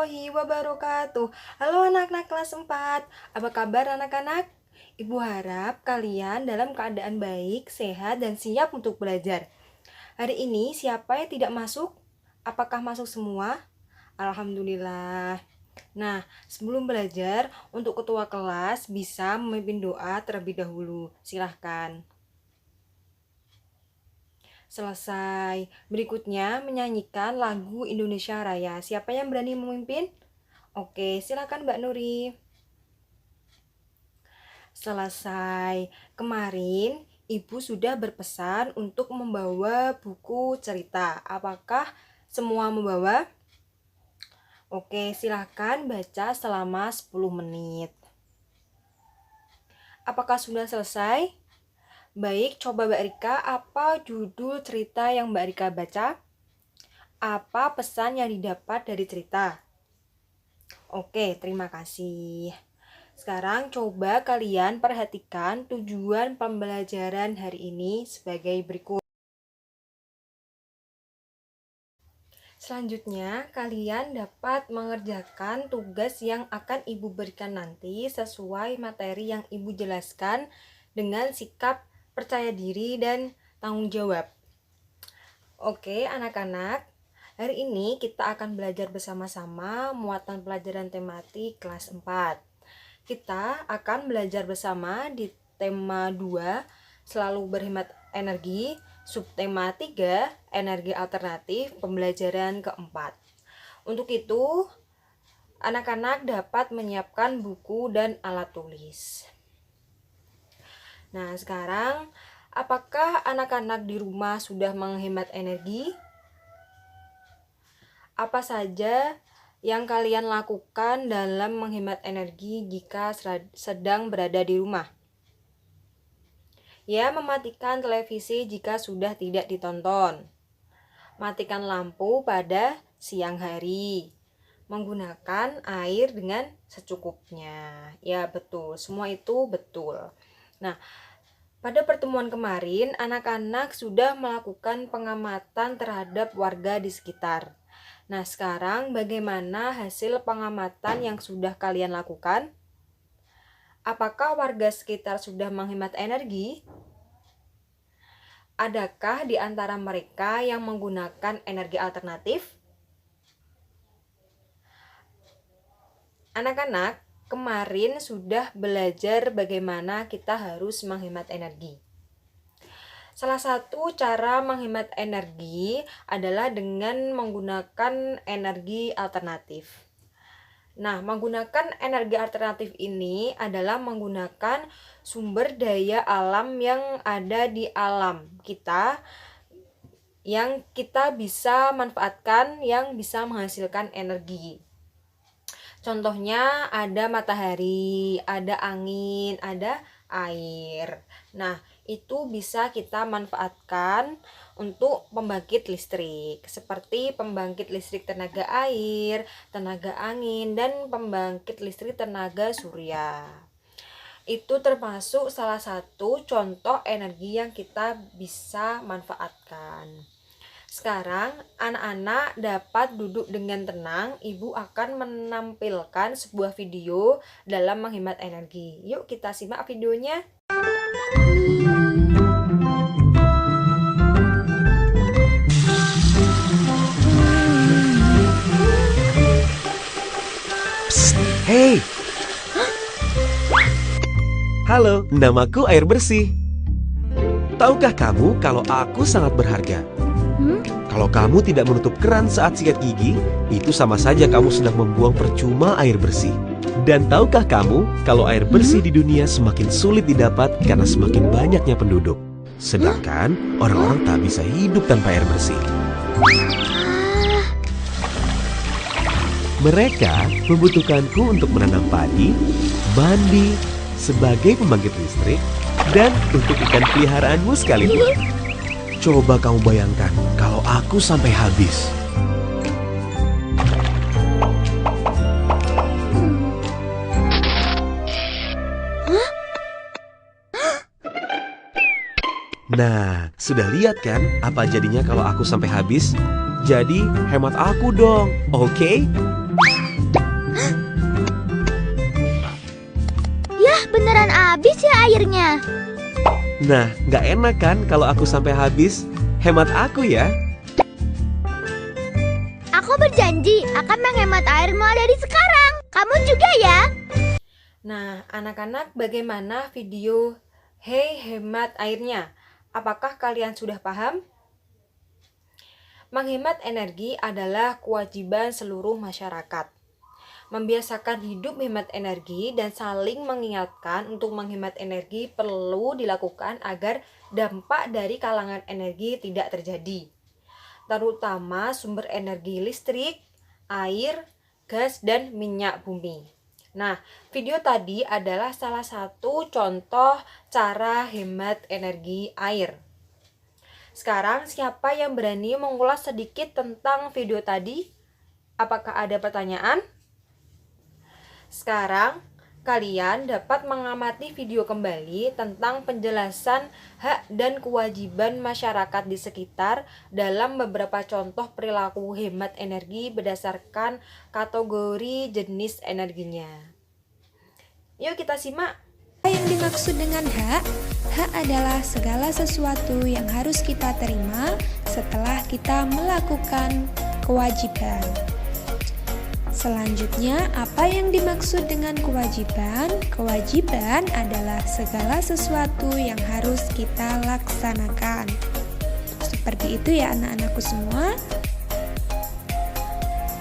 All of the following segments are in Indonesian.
warahmatullahi wabarakatuh. Halo anak-anak kelas 4. Apa kabar anak-anak? Ibu harap kalian dalam keadaan baik, sehat, dan siap untuk belajar. Hari ini siapa yang tidak masuk? Apakah masuk semua? Alhamdulillah. Nah, sebelum belajar, untuk ketua kelas bisa memimpin doa terlebih dahulu. Silahkan. Selesai. Berikutnya menyanyikan lagu Indonesia Raya. Siapa yang berani memimpin? Oke, silakan Mbak Nuri. Selesai. Kemarin Ibu sudah berpesan untuk membawa buku cerita. Apakah semua membawa? Oke, silakan baca selama 10 menit. Apakah sudah selesai? Baik, coba Mbak Rika, apa judul cerita yang Mbak Rika baca? Apa pesan yang didapat dari cerita? Oke, terima kasih. Sekarang coba kalian perhatikan tujuan pembelajaran hari ini sebagai berikut. Selanjutnya, kalian dapat mengerjakan tugas yang akan Ibu berikan nanti sesuai materi yang Ibu jelaskan dengan sikap percaya diri dan tanggung jawab. Oke, anak-anak, hari ini kita akan belajar bersama-sama muatan pelajaran tematik kelas 4. Kita akan belajar bersama di tema 2, selalu berhemat energi, subtema 3, energi alternatif, pembelajaran keempat. Untuk itu, anak-anak dapat menyiapkan buku dan alat tulis. Nah, sekarang apakah anak-anak di rumah sudah menghemat energi? Apa saja yang kalian lakukan dalam menghemat energi jika sedang berada di rumah? Ya, mematikan televisi jika sudah tidak ditonton. Matikan lampu pada siang hari. Menggunakan air dengan secukupnya. Ya, betul. Semua itu betul. Nah, pada pertemuan kemarin, anak-anak sudah melakukan pengamatan terhadap warga di sekitar. Nah, sekarang bagaimana hasil pengamatan yang sudah kalian lakukan? Apakah warga sekitar sudah menghemat energi? Adakah di antara mereka yang menggunakan energi alternatif? Anak-anak, kemarin sudah belajar bagaimana kita harus menghemat energi. Salah satu cara menghemat energi adalah dengan menggunakan energi alternatif. Nah, menggunakan energi alternatif ini adalah menggunakan sumber daya alam yang ada di alam kita, yang kita bisa manfaatkan, yang bisa menghasilkan energi. Contohnya ada matahari, ada angin, ada air. Nah, itu bisa kita manfaatkan untuk pembangkit listrik, seperti pembangkit listrik tenaga air, tenaga angin, dan pembangkit listrik tenaga surya. Itu termasuk salah satu contoh energi yang kita bisa manfaatkan. Sekarang anak-anak dapat duduk dengan tenang. Ibu akan menampilkan sebuah video dalam menghemat energi. Yuk kita simak videonya. Psst, hey. Halo, namaku Air Bersih. Tahukah kamu kalau aku sangat berharga? Kalau kamu tidak menutup keran saat sikat gigi, itu sama saja kamu sedang membuang percuma air bersih. Dan tahukah kamu kalau air bersih di dunia semakin sulit didapat karena semakin banyaknya penduduk? Sedangkan orang-orang tak bisa hidup tanpa air bersih. Mereka membutuhkanku untuk menanam padi, mandi, sebagai pembangkit listrik, dan untuk ikan peliharaanmu sekalipun. Coba kamu bayangkan kalau aku sampai habis. Nah, sudah lihat kan apa jadinya kalau aku sampai habis? Jadi hemat aku dong, oke? habis ya airnya. Nah, nggak enak kan kalau aku sampai habis? Hemat aku ya. Aku berjanji akan menghemat air mulai dari sekarang. Kamu juga ya. Nah, anak-anak, bagaimana video Hey Hemat Airnya? Apakah kalian sudah paham? Menghemat energi adalah kewajiban seluruh masyarakat. Membiasakan hidup hemat energi dan saling mengingatkan untuk menghemat energi perlu dilakukan agar dampak dari kalangan energi tidak terjadi, terutama sumber energi listrik, air, gas, dan minyak bumi. Nah, video tadi adalah salah satu contoh cara hemat energi air. Sekarang, siapa yang berani mengulas sedikit tentang video tadi? Apakah ada pertanyaan? Sekarang, kalian dapat mengamati video kembali tentang penjelasan hak dan kewajiban masyarakat di sekitar dalam beberapa contoh perilaku hemat energi berdasarkan kategori jenis energinya. Yuk kita simak. Apa yang dimaksud dengan hak? Hak adalah segala sesuatu yang harus kita terima setelah kita melakukan kewajiban. Selanjutnya, apa yang dimaksud dengan kewajiban? Kewajiban adalah segala sesuatu yang harus kita laksanakan. Seperti itu ya anak-anakku semua.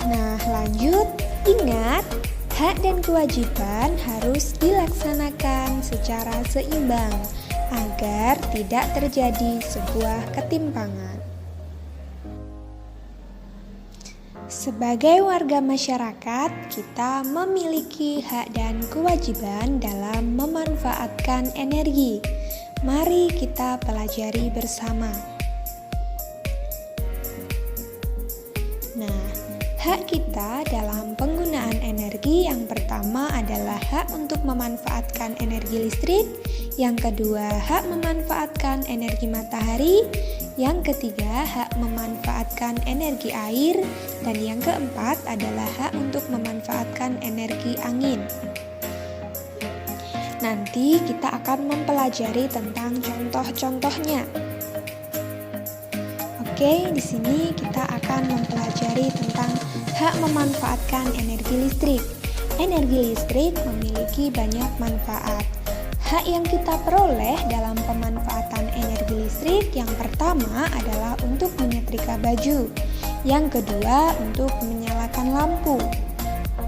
Nah, lanjut. Ingat, hak dan kewajiban harus dilaksanakan secara seimbang agar tidak terjadi sebuah ketimpangan. Sebagai warga masyarakat, kita memiliki hak dan kewajiban dalam memanfaatkan energi. Mari kita pelajari bersama. Nah, hak kita dalam penggunaan energi yang pertama adalah hak untuk memanfaatkan energi listrik, yang kedua hak memanfaatkan energi matahari, yang ketiga hak memanfaatkan energi air, dan yang keempat adalah hak untuk memanfaatkan energi angin. Nanti kita akan mempelajari tentang contoh-contohnya. Oke, di sini kita akan mempelajari tentang hak memanfaatkan energi listrik. Energi listrik memiliki banyak manfaat. Hak yang kita peroleh dalam pemanfaatan energi listrik yang pertama adalah untuk menyetrika baju, yang kedua untuk menyalakan lampu,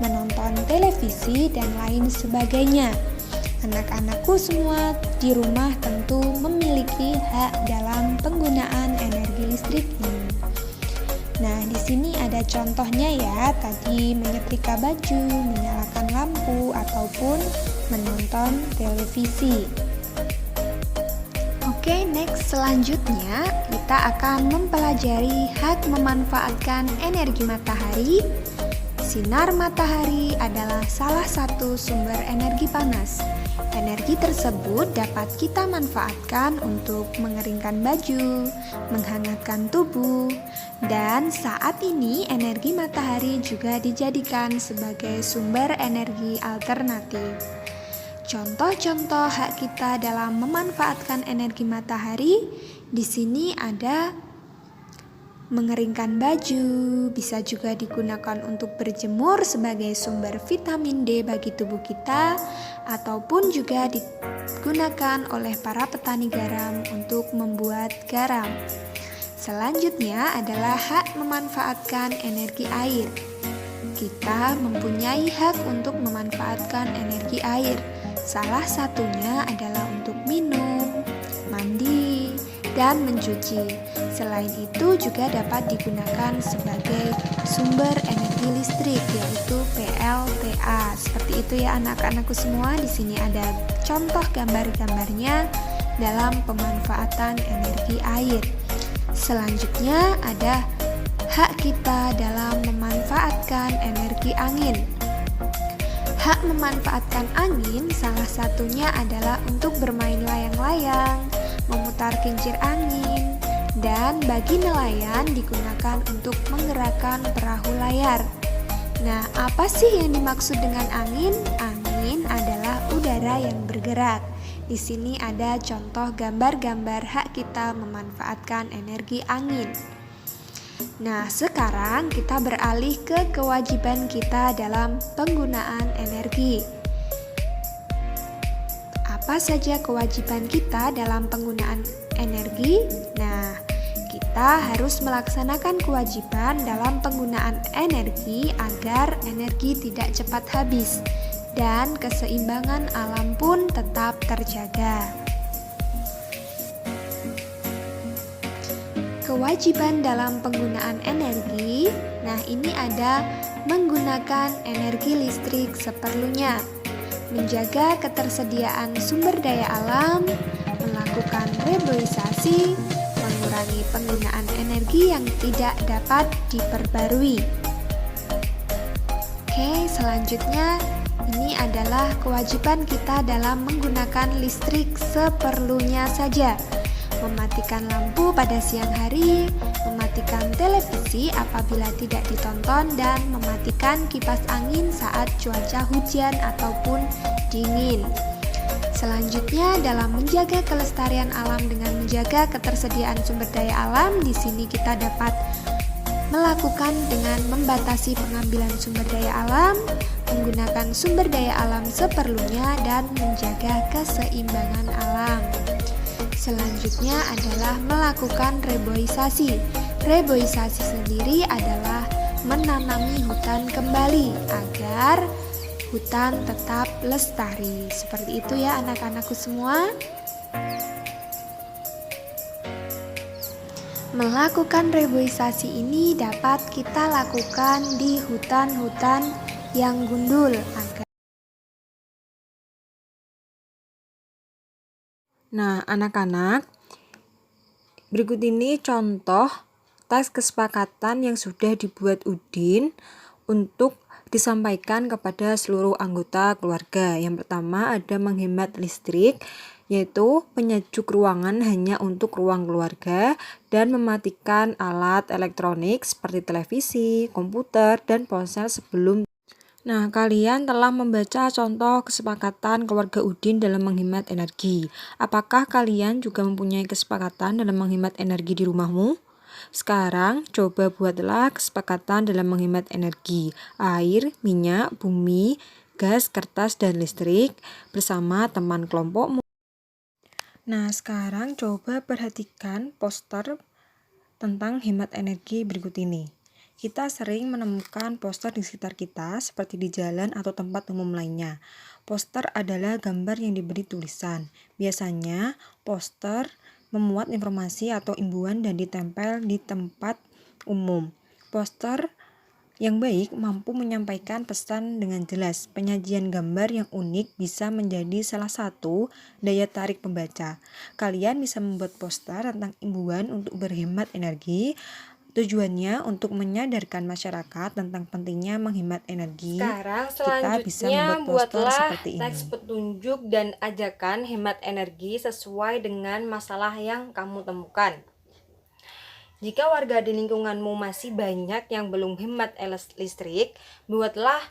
menonton televisi, dan lain sebagainya. Anak-anakku semua di rumah tentu memiliki hak dalam penggunaan energi listrik ini. Nah, di sini ada contohnya ya, tadi menyetrika baju, menyalakan lampu, ataupun menonton televisi. Oke, next selanjutnya kita akan mempelajari hak memanfaatkan energi matahari. Sinar matahari adalah salah satu sumber energi panas. Energi tersebut dapat kita manfaatkan untuk mengeringkan baju, menghangatkan tubuh, dan saat ini energi matahari juga dijadikan sebagai sumber energi alternatif. Contoh-contoh hak kita dalam memanfaatkan energi matahari di sini ada mengeringkan baju, bisa juga digunakan untuk berjemur sebagai sumber vitamin D bagi tubuh kita, ataupun juga digunakan oleh para petani garam untuk membuat garam. Selanjutnya adalah hak memanfaatkan energi air. Kita mempunyai hak untuk memanfaatkan energi air. Salah satunya adalah untuk minum, mandi, dan mencuci. Selain itu juga dapat digunakan sebagai sumber energi listrik, yaitu PLTA. Seperti itu ya anak-anakku semua. Di sini ada contoh gambar-gambarnya dalam pemanfaatan energi air. Selanjutnya ada hak kita dalam memanfaatkan energi angin. Hak memanfaatkan angin salah satunya adalah untuk bermain layang-layang, memutar kincir angin, dan bagi nelayan digunakan untuk menggerakkan perahu layar. Nah, apa sih yang dimaksud dengan angin? Angin adalah udara yang bergerak. Di sini ada contoh gambar-gambar hak kita memanfaatkan energi angin. Nah, sekarang kita beralih ke kewajiban kita dalam penggunaan energi. Apa saja kewajiban kita dalam penggunaan energi? Nah, kita harus melaksanakan kewajiban dalam penggunaan energi agar energi tidak cepat habis dan keseimbangan alam pun tetap terjaga. Kewajiban dalam penggunaan energi, nah ini ada menggunakan energi listrik seperlunya, menjaga ketersediaan sumber daya alam, melakukan reboisasi, mengurangi penggunaan energi yang tidak dapat diperbarui. Oke, selanjutnya ini adalah kewajiban kita dalam menggunakan listrik seperlunya saja. Mematikan lampu pada siang hari, mematikan televisi apabila tidak ditonton, dan mematikan kipas angin saat cuaca hujan ataupun dingin. Selanjutnya, dalam menjaga kelestarian alam dengan menjaga ketersediaan sumber daya alam, di sini kita dapat melakukan dengan membatasi pengambilan sumber daya alam, menggunakan sumber daya alam seperlunya, dan menjaga keseimbangan alam. Selanjutnya adalah melakukan reboisasi. Reboisasi sendiri adalah menanami hutan kembali agar hutan tetap lestari. Seperti itu ya anak-anakku semua. Melakukan reboisasi ini dapat kita lakukan di hutan-hutan yang gundul agar. Nah, anak-anak, berikut ini contoh teks kesepakatan yang sudah dibuat Udin untuk disampaikan kepada seluruh anggota keluarga. Yang pertama ada menghemat listrik, yaitu penyejuk ruangan hanya untuk ruang keluarga dan mematikan alat elektronik seperti televisi, komputer, dan ponsel sebelum. Nah, kalian telah membaca contoh kesepakatan keluarga Udin dalam menghemat energi. Apakah kalian juga mempunyai kesepakatan dalam menghemat energi di rumahmu? Sekarang, coba buatlah kesepakatan dalam menghemat energi, air, minyak, bumi, gas, kertas, dan listrik bersama teman kelompokmu. Nah, sekarang coba perhatikan poster tentang hemat energi berikut ini. Kita sering menemukan poster di sekitar kita seperti di jalan atau tempat umum lainnya. Poster adalah gambar yang diberi tulisan. Biasanya, poster memuat informasi atau imbuhan dan ditempel di tempat umum. Poster yang baik mampu menyampaikan pesan dengan jelas. Penyajian gambar yang unik bisa menjadi salah satu daya tarik pembaca. Kalian bisa membuat poster tentang imbuhan untuk berhemat energi. Tujuannya untuk menyadarkan masyarakat tentang pentingnya menghemat energi. Sekarang selanjutnya kita bisa membuat poster seperti ini. Teks petunjuk dan ajakan hemat energi sesuai dengan masalah yang kamu temukan. Jika warga di lingkunganmu masih banyak yang belum hemat listrik, buatlah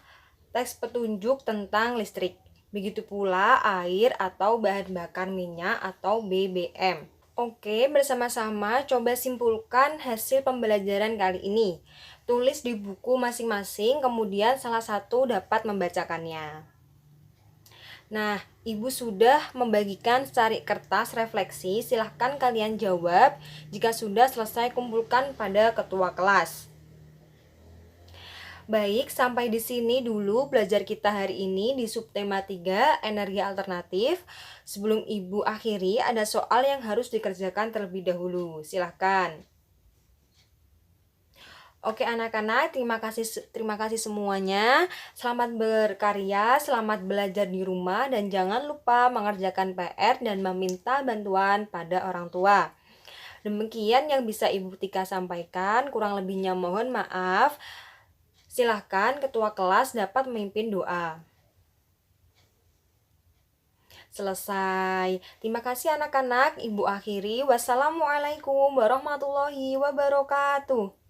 teks petunjuk tentang listrik. Begitu pula air atau bahan bakar minyak atau BBM. Oke, bersama-sama coba simpulkan hasil pembelajaran kali ini. Tulis di buku masing-masing, kemudian salah satu dapat membacakannya. Nah, Ibu sudah membagikan secari kertas refleksi. Silahkan kalian jawab. Jika sudah selesai, kumpulkan pada ketua kelas. Baik, sampai di sini dulu belajar kita hari ini di subtema 3, energi alternatif. Sebelum Ibu akhiri, ada soal yang harus dikerjakan terlebih dahulu. Silahkan. Oke anak-anak, terima kasih semuanya. Selamat berkarya, selamat belajar di rumah, dan jangan lupa mengerjakan PR dan meminta bantuan pada orang tua. Demikian yang bisa Ibu Tika sampaikan, kurang lebihnya mohon maaf. Silahkan ketua kelas dapat memimpin doa. Selesai. Terima kasih anak-anak. Ibu akhiri. Wassalamualaikum warahmatullahi wabarakatuh.